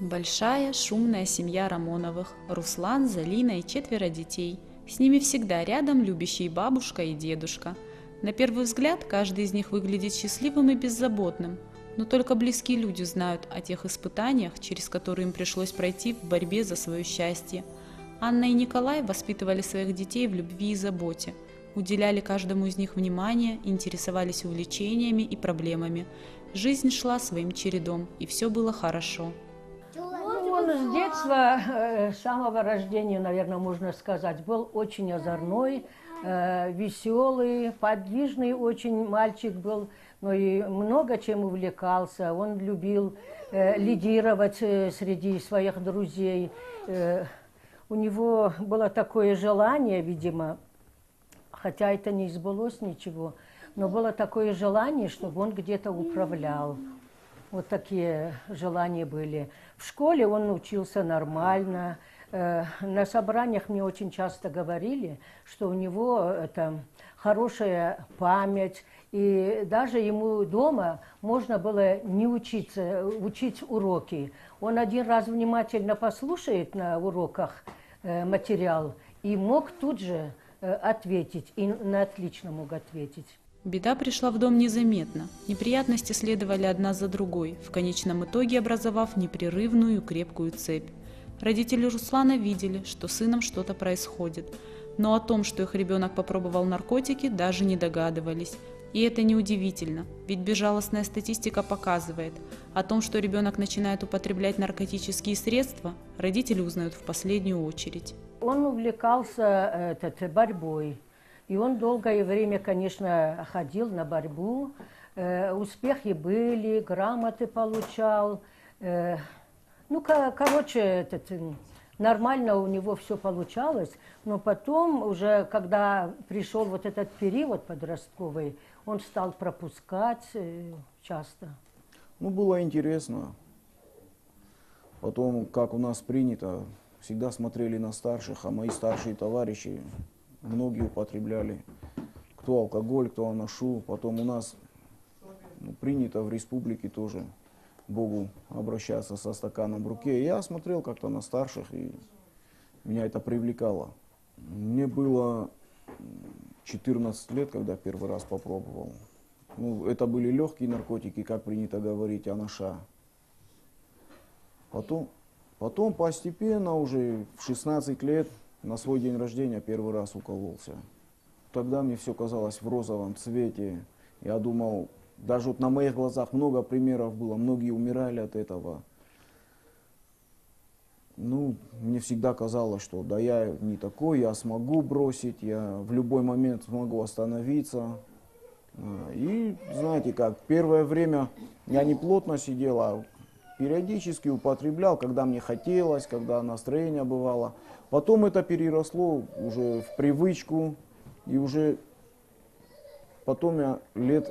Большая, шумная семья Рамоновых. Руслан, Залина и 4 детей. С ними всегда рядом любящие бабушка и дедушка. На первый взгляд, каждый из них выглядит счастливым и беззаботным. Но только близкие люди знают о тех испытаниях, через которые им пришлось пройти в борьбе за свое счастье. Анна и Николай воспитывали своих детей в любви и заботе, уделяли каждому из них внимание, интересовались увлечениями и проблемами. Жизнь шла своим чередом, и все было хорошо. Ну, он с детства, с самого рождения, наверное, можно сказать, был очень озорной, веселый, подвижный очень мальчик был, но и много чем увлекался. Он любил лидировать среди своих друзей. У него было такое желание, видимо, хотя это не сбылось ничего, но было такое желание, чтобы он где-то управлял. Вот такие желания были. В школе он учился нормально. На собраниях мне очень часто говорили, что у него это хорошая память. И даже ему дома можно было не учиться, учить уроки. Он один раз внимательно послушает на уроках материал и мог тут же ответить, и на отлично мог ответить. Беда пришла в дом незаметно. Неприятности следовали одна за другой, в конечном итоге образовав непрерывную крепкую цепь. Родители Руслана видели, что с сыном что-то происходит, но о том, что их ребенок попробовал наркотики, даже не догадывались. И это неудивительно, ведь безжалостная статистика показывает, о том, что ребенок начинает употреблять наркотические средства, родители узнают в последнюю очередь. Он увлекался борьбой. И он долгое время, конечно, ходил на борьбу, успехи были, грамоты получал. Нормально у него все получалось, но потом уже, когда пришел вот этот период подростковый, он стал пропускать часто. Ну, было интересно. Потом, как у нас принято, всегда смотрели на старших, а мои старшие товарищи многие употребляли, кто алкоголь, кто анашу. Потом у нас принято в республике тоже к Богу обращаться со стаканом в руке. Я смотрел как-то на старших, и меня это привлекало. Мне было 14 лет, когда первый раз попробовал. Ну, это были легкие наркотики, как принято говорить, анаша. Потом постепенно, уже в 16 лет, на свой день рождения первый раз укололся. Тогда мне все казалось в розовом цвете. Я думал, даже вот на моих глазах много примеров было, многие умирали от этого. Ну, мне всегда казалось, что да я не такой, я смогу бросить, я в любой момент смогу остановиться. И знаете как, первое время я не плотно сидел, а периодически употреблял, когда мне хотелось, когда настроение бывало. Потом это переросло уже в привычку, и уже потом я лет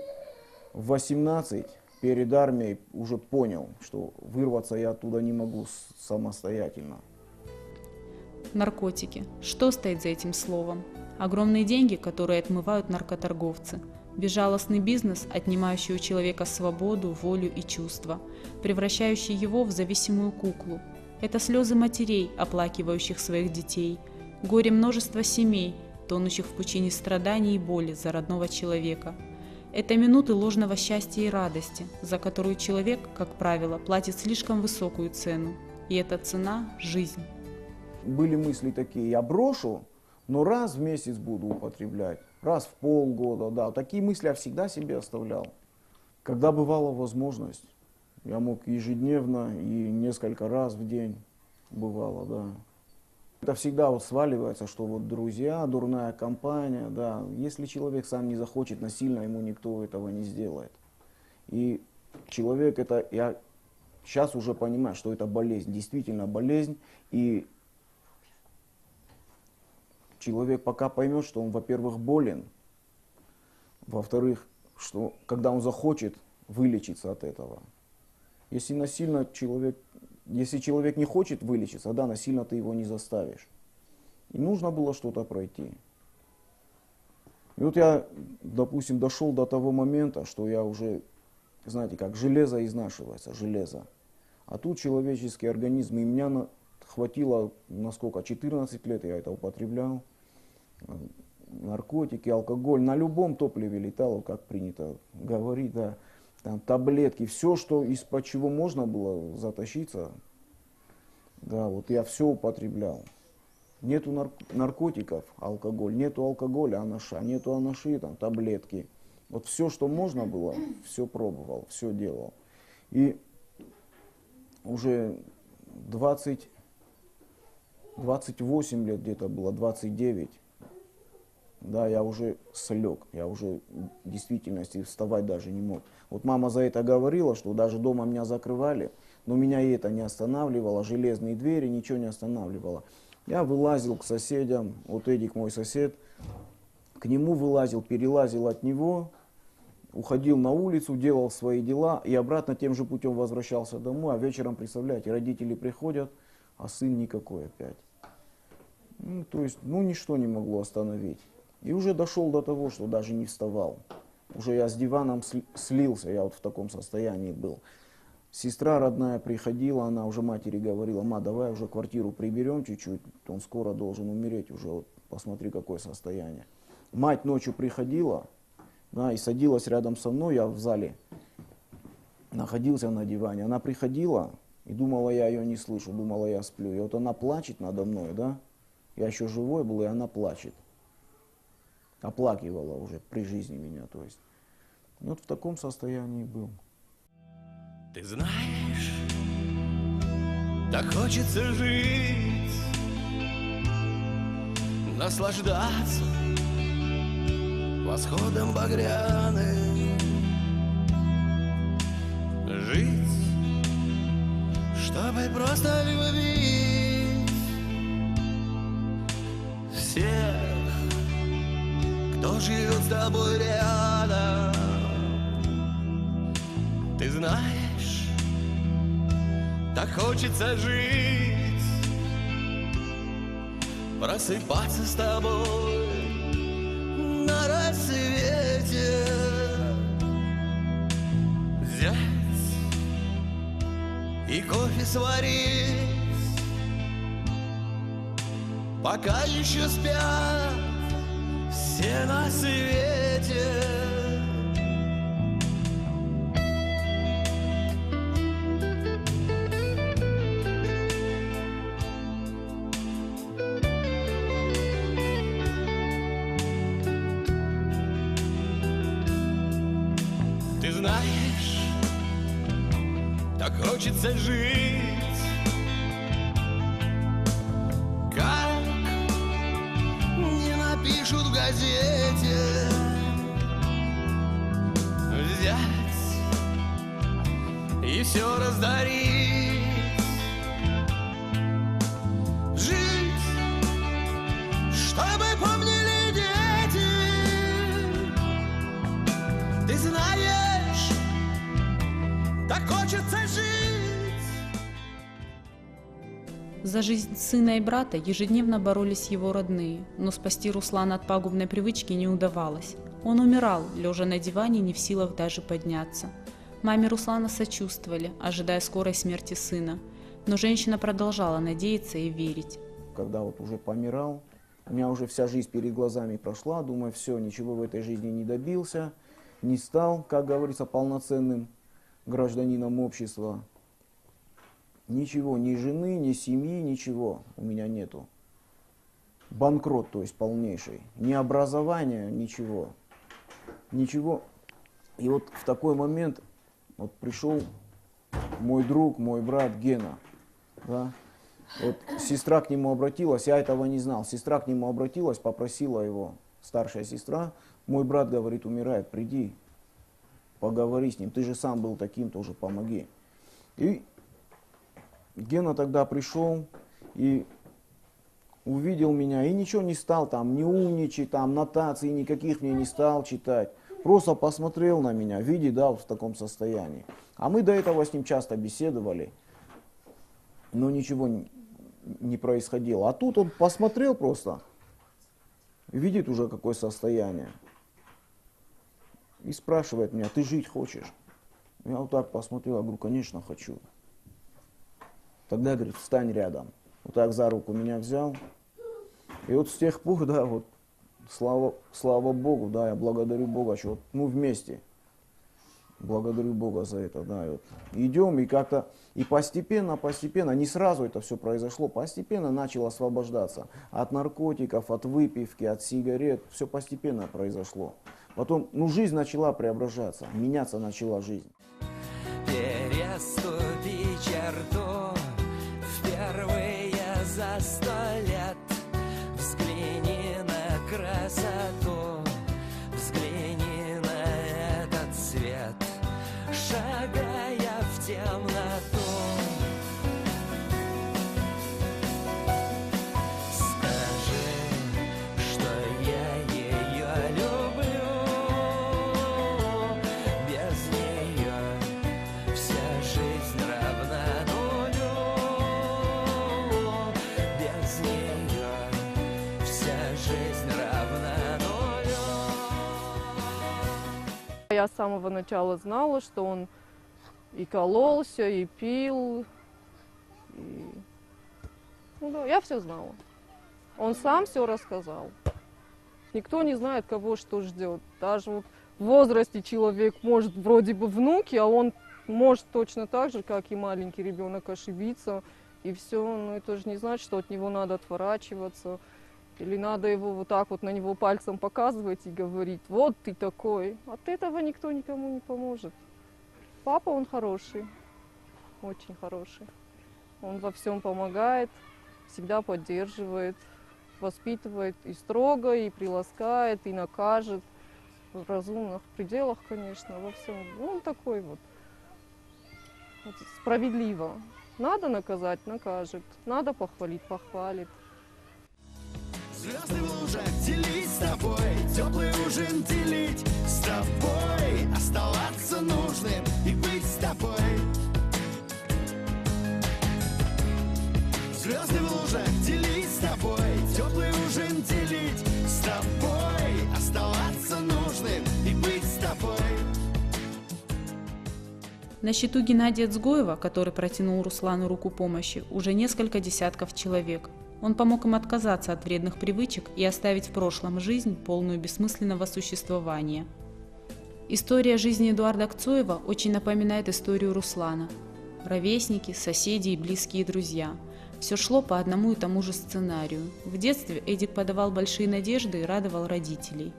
в 18 перед армией уже понял, что вырваться я оттуда не могу самостоятельно. Наркотики. Что стоит за этим словом? Огромные деньги, которые отмывают наркоторговцы. Безжалостный бизнес, отнимающий у человека свободу, волю и чувства, превращающий его в зависимую куклу. Это слезы матерей, оплакивающих своих детей, горе множества семей, тонущих в пучине страданий и боли за родного человека. Это минуты ложного счастья и радости, за которую человек, как правило, платит слишком высокую цену. И эта цена – жизнь. Были мысли такие, я брошу, но раз в месяц буду употреблять, раз в полгода, да. Такие мысли я всегда себе оставлял. Когда бывала возможность, я мог ежедневно и несколько раз в день бывало, да. Это всегда вот сваливается, что вот друзья, дурная компания, да. Если человек сам не захочет насильно, ему никто этого не сделает. И человек это, я сейчас уже понимаю, что это болезнь, действительно болезнь. И человек пока поймет, что он, во-первых, болен, во-вторых, что когда он захочет вылечиться от этого. Если человек не хочет вылечиться, да, насильно ты его не заставишь. И нужно было что-то пройти. И вот я, допустим, дошел до того момента, что я уже, знаете, как железо изнашивается, железо. А тут человеческий организм, и меня хватило, насколько, 14 лет я это употреблял. Наркотики, алкоголь, на любом топливе летало, как принято говорить, да, там таблетки, все, что из-под чего можно было затащиться, да, вот я все употреблял. Нету наркотиков, алкоголь, нету алкоголя, анаша, нету анаши, там таблетки. Вот все, что можно было, все пробовал, все делал. И уже 28 лет где-то было, 29, да, я уже слег, я уже в действительности вставать даже не мог. Вот мама за это говорила, что даже дома меня закрывали, но меня и это не останавливало, железные двери, ничего не останавливало. Я вылазил к соседям, вот Эдик мой сосед, к нему вылазил, перелазил от него, уходил на улицу, делал свои дела и обратно тем же путем возвращался домой. А вечером, представляете, родители приходят, а сын никакой опять. Ну, то есть, ничто не могло остановить. И уже дошел до того, что даже не вставал. Уже я с диваном слился, я вот в таком состоянии был. Сестра родная приходила, она уже матери говорила: ма, давай уже квартиру приберем чуть-чуть, он скоро должен умереть уже, вот посмотри, какое состояние. Мать ночью приходила, да, и садилась рядом со мной, я в зале находился на диване. Она приходила и думала, я ее не слышу, думала, я сплю. И вот она плачет надо мной, да, я еще живой был, и она плачет. Оплакивала уже при жизни меня, то есть. Вот в таком состоянии был. Ты знаешь, так хочется жить, наслаждаться восходом багряным, жить, чтобы просто любить всех, кто живет с тобой рядом. Ты знаешь, так хочется жить, просыпаться с тобой на рассвете, взять и кофе сварить, пока еще спят все на свете. Ты знаешь, так хочется жить, как не напишут в газете, взять и все раздарить, жить, чтобы помнили дети. Ты знаешь, так хочется жить. За жизнь сына и брата ежедневно боролись его родные, но спасти Руслана от пагубной привычки не удавалось. Он умирал, лежа на диване, не в силах даже подняться. Маме Руслана сочувствовали, ожидая скорой смерти сына, но женщина продолжала надеяться и верить. Когда вот уже помирал, у меня уже вся жизнь перед глазами прошла, думаю, все, ничего в этой жизни не добился, не стал, как говорится, полноценным гражданином общества. Ничего, ни жены, ни семьи, ничего у меня нету. Банкрот, то есть полнейший. Ни образования, ничего. Ничего. И вот в такой момент вот пришел мой друг, мой брат Гена. Да? Вот сестра к нему обратилась, я этого не знал. Сестра к нему обратилась, попросила его, старшая сестра. Мой брат, говорит, умирает, приди, поговори с ним. Ты же сам был таким, тоже помоги. И Гена тогда пришел и увидел меня, и ничего не стал там, не умничать, там нотаций никаких мне не стал читать. Просто посмотрел на меня, видит, да, вот в таком состоянии. А мы до этого с ним часто беседовали, но ничего не происходило. А тут он посмотрел просто, видит уже какое состояние. И спрашивает меня, ты жить хочешь? Я вот так посмотрел, я говорю, конечно хочу. тогда, говорит, встань рядом. Вот так за руку меня взял. И вот с тех пор, да, вот, слава Богу, да, я благодарю Бога, что вот мы вместе. Благодарю Бога за это, да. И вот идем, и как-то, и постепенно, не сразу это все произошло, постепенно начал освобождаться от наркотиков, от выпивки, от сигарет, все постепенно произошло. Потом, ну, жизнь начала преображаться, меняться начала жизнь. Переступи черту впервые за 100 лет. Взгляни на красоту, взгляни на этот свет, шагая в темноту. Скажи, что я ее люблю. Без нее вся жизнь равна нулю. Без нее вся жизнь равна нулю. Я с самого начала знала, что он и кололся, и пил. И... Ну, да, я все знала. Он сам все рассказал. Никто не знает, кого что ждет. Даже вот в возрасте человек может вроде бы внуки, а он может точно так же, как и маленький ребенок, ошибиться. И все. Но это же не значит, что от него надо отворачиваться. Или надо его вот так вот на него пальцем показывать и говорить: вот ты такой. От этого никто никому не поможет. Папа, он хороший, очень хороший. Он во всем помогает, всегда поддерживает, воспитывает и строго, и приласкает, и накажет. В разумных пределах, конечно, во всем. Он такой вот справедливо. Надо наказать — накажет. Надо похвалить — похвалит. Звезды в лужах делить с тобой, теплый ужин делить с тобой, оставаться нужным и быть с тобой. Звезды в лужах делить с тобой, теплый ужин делить с тобой, оставаться нужным и быть с тобой. На счету Геннадия Цгоева, который протянул Руслану руку помощи, уже несколько десятков человек. Он помог им отказаться от вредных привычек и оставить в прошлом жизнь, полную бессмысленного существования. История жизни Эдуарда Цоева очень напоминает историю Руслана. Ровесники, соседи и близкие друзья. Все шло по одному и тому же сценарию. В детстве Эдик подавал большие надежды и радовал родителей.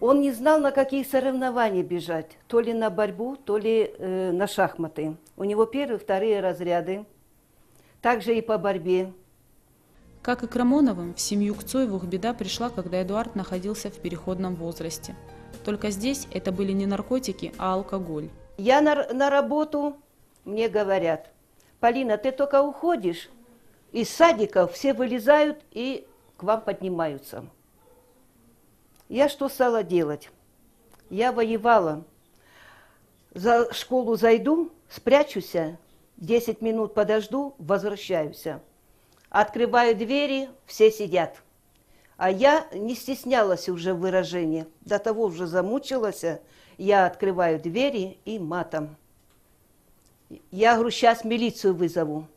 Он не знал, на какие соревнования бежать. То ли на борьбу, то ли на шахматы. У него первые, вторые разряды. Также и по борьбе. Как и к Рамоновым, в семью к Цоевых беда пришла, когда Эдуард находился в переходном возрасте. Только здесь это были не наркотики, а алкоголь. Я на работу, мне говорят: Полина, ты только уходишь, из садиков все вылезают и к вам поднимаются. Я что стала делать? Я воевала. За школу зайду, спрячусь, 10 минут подожду, возвращаюсь. Открываю двери, все сидят. А я не стеснялась уже в выражении. До того уже замучилась. Я открываю двери и матом. Я говорю: сейчас милицию вызову.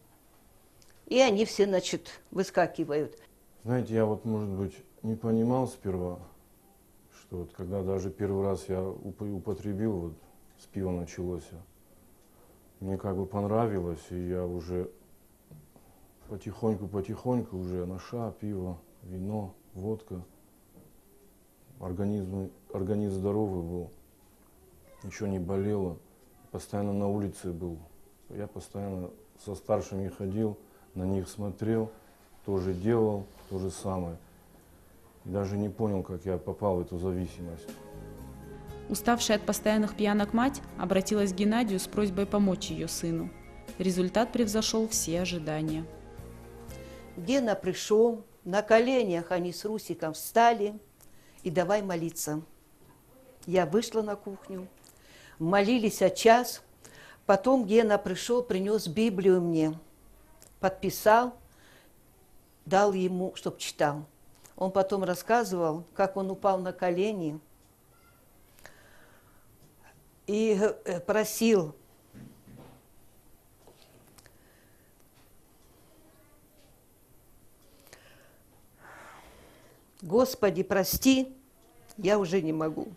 И они все, значит, выскакивают. Знаете, я вот, может быть, не понимал сперва, что вот когда даже первый раз я употребил, вот с пива началось, мне как бы понравилось, и я уже потихоньку уже ноша, пиво, вино, водка. Организм здоровый был, ничего не болело, постоянно на улице был. Я постоянно со старшими ходил, на них смотрел, тоже делал то же самое. И даже не понял, как я попал в эту зависимость. Уставшая от постоянных пьянок мать обратилась к Геннадию с просьбой помочь ее сыну. Результат превзошел все ожидания. Гена пришел, на коленях они с Русиком встали и давай молиться. Я вышла на кухню, молились час, потом Гена пришел, принес Библию мне, подписал, дал ему, чтоб читал. Он потом рассказывал, как он упал на колени и просил: Господи, прости, я уже не могу.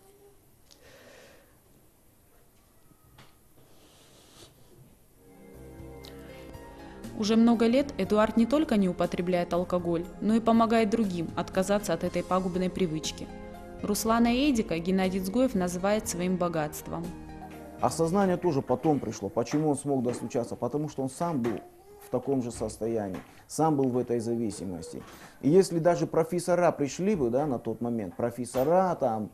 Уже много лет Эдуард не только не употребляет алкоголь, но и помогает другим отказаться от этой пагубной привычки. Руслана и Эдика Геннадий Дзгоев называет своим богатством. Осознание тоже потом пришло. Почему он смог достучаться? Потому что он сам был в таком же состоянии, сам был в этой зависимости. И если даже профессора пришли бы, да, на тот момент, профессора, там,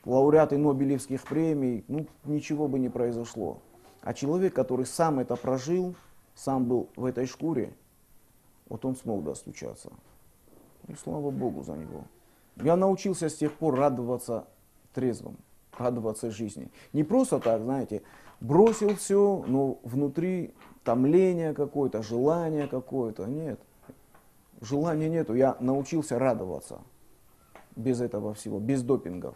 лауреаты Нобелевских премий, ну, ничего бы не произошло. А человек, который сам это прожил, сам был в этой шкуре, вот он смог достучаться. И слава Богу за него. Я научился с тех пор радоваться трезвым, радоваться жизни. Не просто так, знаете, бросил все, но внутри томление какое-то, желание какое-то. Нет, желания нету. Я научился радоваться без этого всего, без допингов.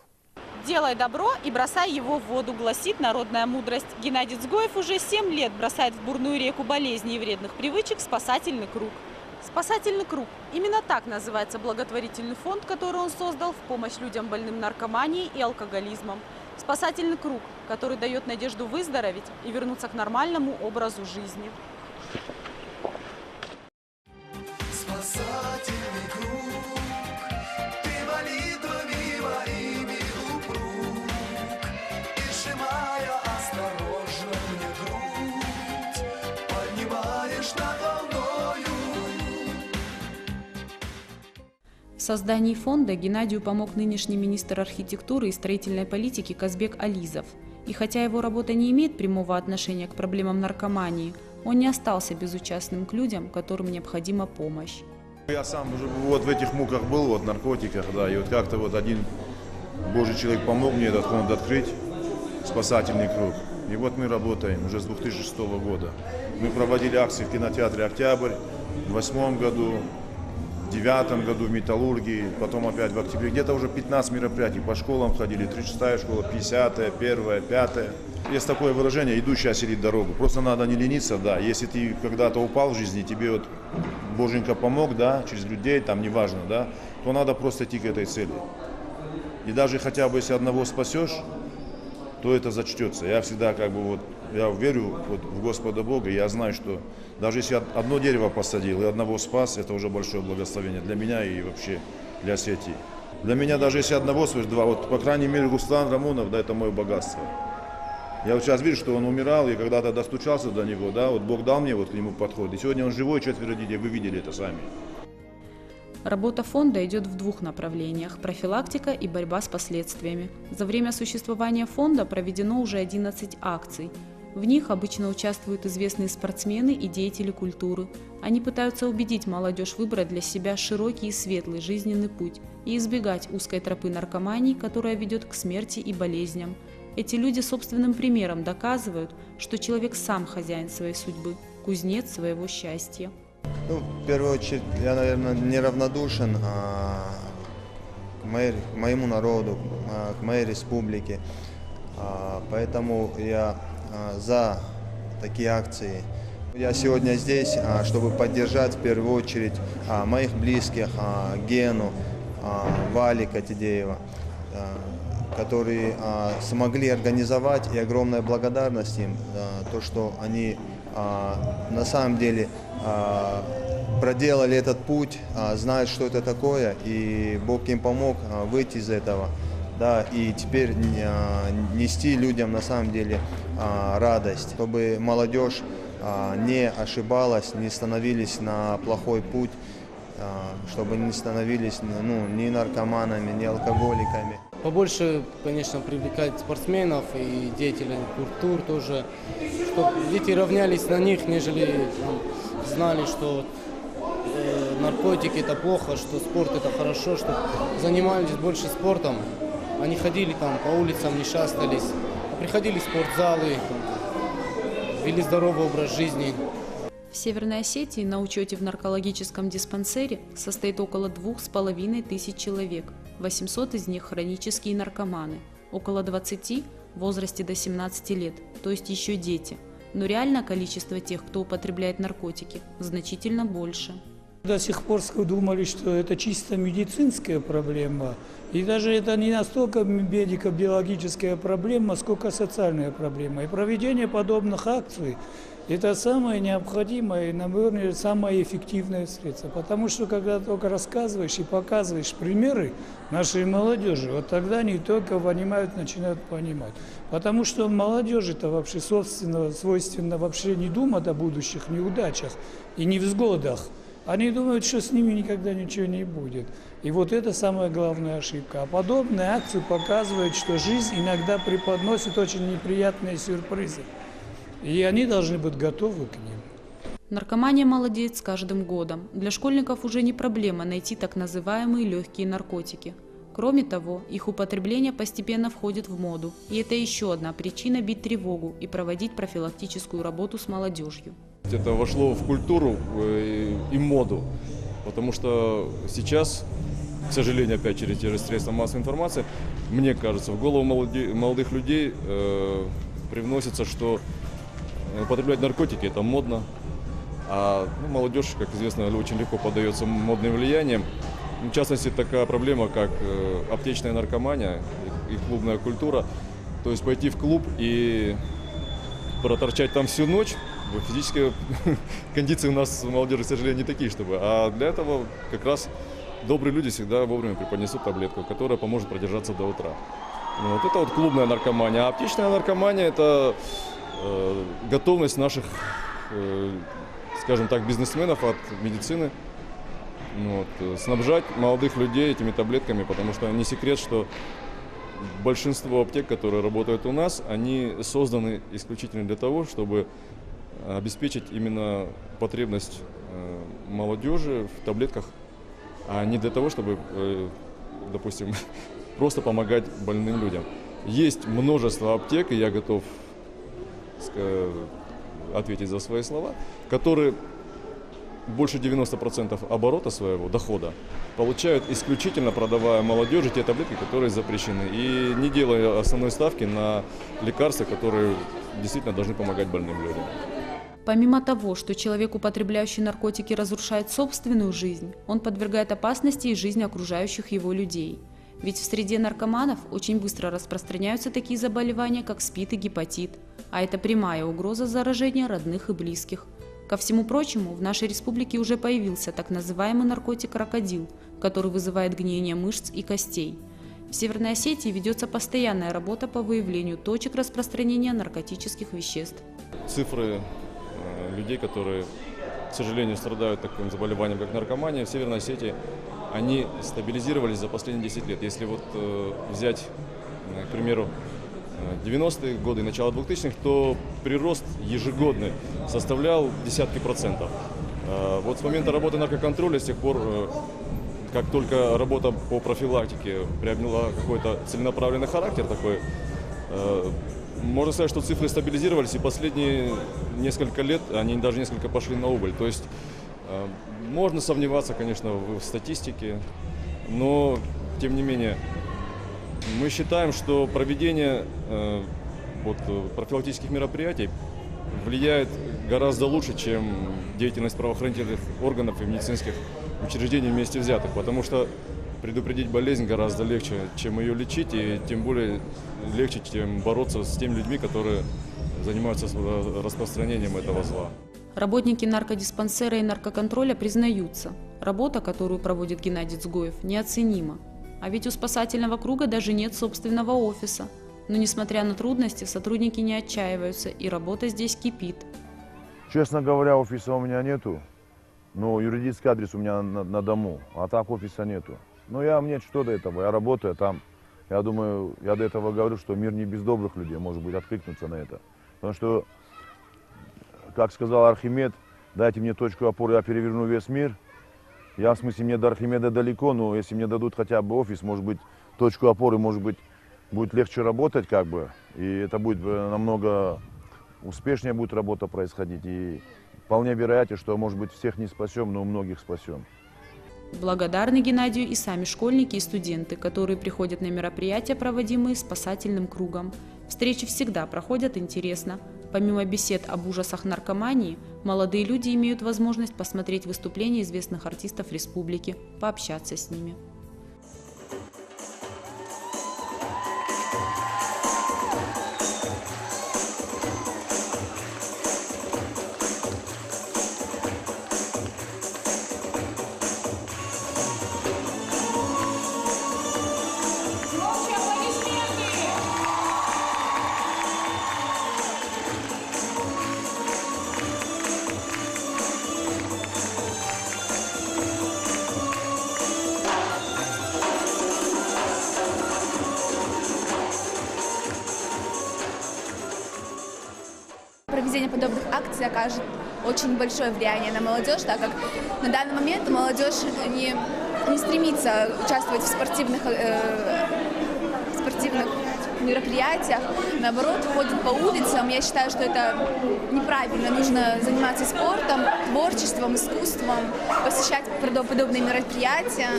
«Делай добро и бросай его в воду», гласит народная мудрость. Геннадий Дзгоев уже 7 лет бросает в бурную реку болезней и вредных привычек спасательный круг. Спасательный круг. Именно так называется благотворительный фонд, который он создал в помощь людям, больным наркоманией и алкоголизмом. Спасательный круг, который дает надежду выздороветь и вернуться к нормальному образу жизни. Спасательный круг, ты молитвами моими упруг, и сжимая осторожно мне грудь, поднимаешь над волною. В создании фонда Геннадию помог нынешний министр архитектуры и строительной политики Казбек Ализов. И хотя его работа не имеет прямого отношения к проблемам наркомании, он не остался безучастным к людям, которым необходима помощь. Я сам уже вот в этих муках был, вот в наркотиках, да, и вот как-то вот один Божий человек помог мне этот фонд открыть, спасательный круг. И вот мы работаем уже с 2006 года. Мы проводили акции в кинотеатре «Октябрь» в 2008 году, в 2009 году в «Металлургии», потом опять в октябре. Где-то уже 15 мероприятий, по школам ходили, 36-я школа, 50-я, 1-я, 5-я. Есть такое выражение: идущий осилит дорогу. Просто надо не лениться, да. Если ты когда-то упал в жизни, тебе вот Боженька помог, да, через людей, там неважно, да, то надо просто идти к этой цели. И даже хотя бы если одного спасешь, то это зачтется. Я всегда как бы вот, я верю вот в Господа Бога, и я знаю, что даже если я одно дерево посадил и одного спас, это уже большое благословение для меня и вообще для сети. Для меня даже если одного спас, два, вот по крайней мере Руслан Рамонов, да, это мое богатство. Я вот сейчас вижу, что он умирал, и когда-то достучался до него, да, вот Бог дал мне вот к нему подход, и сегодня он живой, 4 детей, вы видели это сами. Работа фонда идет в двух направлениях – профилактика и борьба с последствиями. За время существования фонда проведено уже 11 акций. В них обычно участвуют известные спортсмены и деятели культуры. Они пытаются убедить молодежь выбрать для себя широкий и светлый жизненный путь и избегать узкой тропы наркомании, которая ведет к смерти и болезням. Эти люди собственным примером доказывают, что человек сам хозяин своей судьбы, кузнец своего счастья. Ну, в первую очередь, я, наверное, неравнодушен к моему народу, к моей республике. Поэтому я за такие акции. Я сегодня здесь, чтобы поддержать в первую очередь моих близких, Гену, Вали Катидеева, которые смогли организовать, и огромная благодарность им, то, что они на самом деле проделали этот путь, знают, что это такое, и Бог им помог выйти из этого, да, и теперь нести людям на самом деле радость, чтобы молодежь не ошибалась, не становились на плохой путь, чтобы не становились ни наркоманами, ни алкоголиками. Побольше, конечно, привлекать спортсменов и деятелей культур тоже, чтобы дети равнялись на них, нежели знали, что наркотики это плохо, что спорт это хорошо, чтобы занимались больше спортом, а не ходили там по улицам, не шастались, а приходили в спортзалы, вели здоровый образ жизни. В Северной Осетии на учете в наркологическом диспансере состоит около 2500 человек, 800 из них хронические наркоманы, около 20 в возрасте до 17 лет, то есть еще дети. Но реально количество тех, кто употребляет наркотики, значительно больше. До сих пор думали, что это чисто медицинская проблема. И даже это не настолько медико-биологическая проблема, сколько социальная проблема. И проведение подобных акций – это самое необходимое и, наверное, самое эффективное средство. Потому что, когда только рассказываешь и показываешь примеры нашей молодежи, вот тогда они только понимают, начинают понимать. Потому что молодежи-то вообще свойственно вообще не думать о будущих неудачах и невзгодах. Они думают, что с ними никогда ничего не будет. И вот это самая главная ошибка. А подобные акции показывают, что жизнь иногда преподносит очень неприятные сюрпризы. И они должны быть готовы к ним. Наркомания молодеет с каждым годом. Для школьников уже не проблема найти так называемые легкие наркотики. Кроме того, их употребление постепенно входит в моду. И это еще одна причина бить тревогу и проводить профилактическую работу с молодежью. Это вошло в культуру и моду, потому что сейчас, к сожалению, опять через средства массовой информации, мне кажется, в голову молодых людей привносится, что употреблять наркотики – это модно, а молодежь, как известно, очень легко поддается модным влияниям. В частности, такая проблема, как аптечная наркомания и клубная культура, то есть пойти в клуб и проторчать там всю ночь. Физические кондиции у нас молодежи, к сожалению, не такие, чтобы. А для этого как раз добрые люди всегда вовремя преподнесут таблетку, которая поможет продержаться до утра. Вот это вот клубная наркомания. А аптечная наркомания – это готовность наших, скажем так, бизнесменов от медицины снабжать молодых людей этими таблетками, потому что не секрет, что большинство аптек, которые работают у нас, они созданы исключительно для того, чтобы обеспечить именно потребность молодежи в таблетках, а не для того, чтобы, допустим, просто помогать больным людям. Есть множество аптек, и я готов ответить за свои слова, которые больше 90% оборота своего дохода получают исключительно продавая молодежи те таблетки, которые запрещены, и не делая основной ставки на лекарства, которые действительно должны помогать больным людям. Помимо того, что человек, употребляющий наркотики, разрушает собственную жизнь, он подвергает опасности и жизнь окружающих его людей. Ведь в среде наркоманов очень быстро распространяются такие заболевания, как СПИД и гепатит, а это прямая угроза заражения родных и близких. Ко всему прочему, в нашей республике уже появился так называемый наркотик крокодил, который вызывает гниение мышц и костей. В Северной Осетии ведется постоянная работа по выявлению точек распространения наркотических веществ. Цифры людей, которые, к сожалению, страдают таким заболеванием, как наркомания, в Северной Осетии, они стабилизировались за последние 10 лет. Если вот взять, к примеру, 90-е годы и начало 2000-х, то прирост ежегодный составлял десятки процентов. Вот с момента работы наркоконтроля, с тех пор, как только работа по профилактике приобрела какой-то целенаправленный характер такой, можно сказать, что цифры стабилизировались, и последние несколько лет они даже несколько пошли на убыль. То есть можно сомневаться, конечно, в статистике, но тем не менее мы считаем, что проведение профилактических мероприятий влияет гораздо лучше, чем деятельность правоохранительных органов и медицинских учреждений вместе взятых, потому что предупредить болезнь гораздо легче, чем ее лечить, и тем более легче, чем бороться с теми людьми, которые занимаются распространением этого зла. Работники наркодиспансера и наркоконтроля признаются, работа, которую проводит Геннадий Цгоев, неоценима. А ведь у спасательного круга даже нет собственного офиса. Но несмотря на трудности, сотрудники не отчаиваются, и работа здесь кипит. Честно говоря, офиса у меня нету, но юридический адрес у меня на дому, а так офиса нету. Но мне что до этого, я работаю там. Я думаю, я до этого говорю, что мир не без добрых людей, может быть, откликнуться на это. Потому что, как сказал Архимед, дайте мне точку опоры, я переверну весь мир. В смысле, мне до Архимеда далеко, но если мне дадут хотя бы офис, может быть, точку опоры, может быть, будет легче работать, как бы. И это будет намного успешнее будет работа происходить. И вполне вероятно, что, может быть, всех не спасем, но многих спасем. Благодарны Геннадию и сами школьники и студенты, которые приходят на мероприятия, проводимые спасательным кругом. Встречи всегда проходят интересно. Помимо бесед об ужасах наркомании, молодые люди имеют возможность посмотреть выступления известных артистов республики, пообщаться с ними. Проведение подобных акций окажет очень большое влияние на молодежь, так как на данный момент молодежь не стремится участвовать в спортивных мероприятиях, наоборот, ходит по улицам. Я считаю, что это неправильно. Нужно заниматься спортом, творчеством, искусством, посещать подобные мероприятия.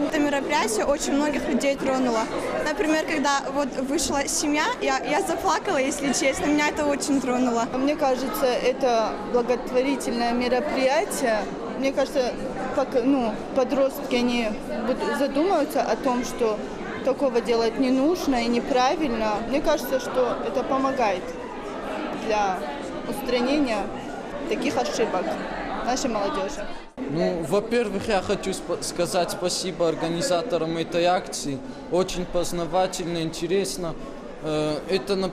Это мероприятие очень многих людей тронуло. Например, когда вот вышла семья, я заплакала, если честно, меня это очень тронуло. Мне кажется, это благотворительное мероприятие. Мне кажется, подростки, они задумаются о том, что такого делать не нужно и неправильно. Мне кажется, что это помогает для устранения таких ошибок нашей молодежи. Ну, во-первых, я хочу сказать спасибо организаторам этой акции. Очень познавательно, интересно. Это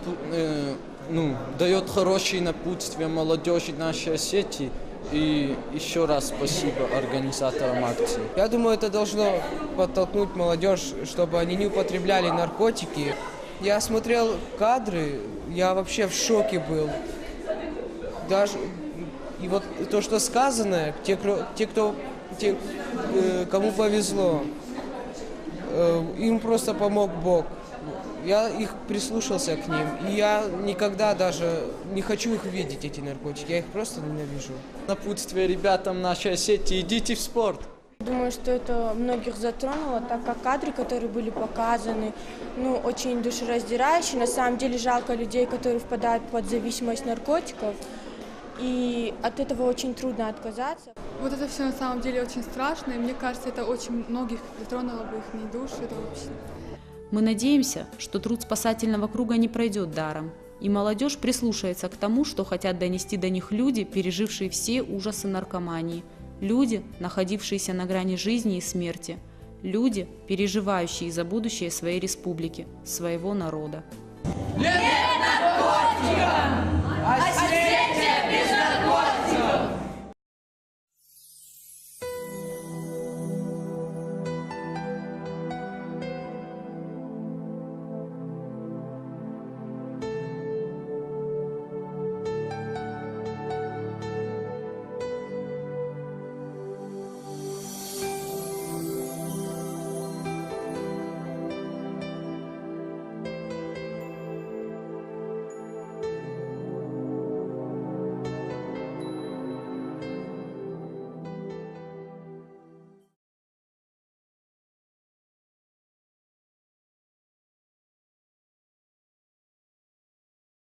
дает хорошие напутствия молодежи нашей Осетии. И еще раз спасибо организаторам акции. Я думаю, это должно подтолкнуть молодежь, чтобы они не употребляли наркотики. Я смотрел кадры, я вообще в шоке был. И вот то, что сказано, кому повезло, им просто помог Бог. Я прислушался к ним, и я никогда даже не хочу их видеть, эти наркотики, я их просто ненавижу. Напутствие ребятам нашей Осетии: идите в спорт. Думаю, что это многих затронуло, так как кадры, которые были показаны, очень душераздирающие. На самом деле жалко людей, которые впадают под зависимость наркотиков, и от этого очень трудно отказаться. Вот это все на самом деле очень страшно, и мне кажется, это очень многих затронуло бы их души. Мы надеемся, что труд спасательного круга не пройдет даром, и молодежь прислушается к тому, что хотят донести до них люди, пережившие все ужасы наркомании, люди, находившиеся на грани жизни и смерти, люди, переживающие за будущее своей республики, своего народа. Нет наркотикам!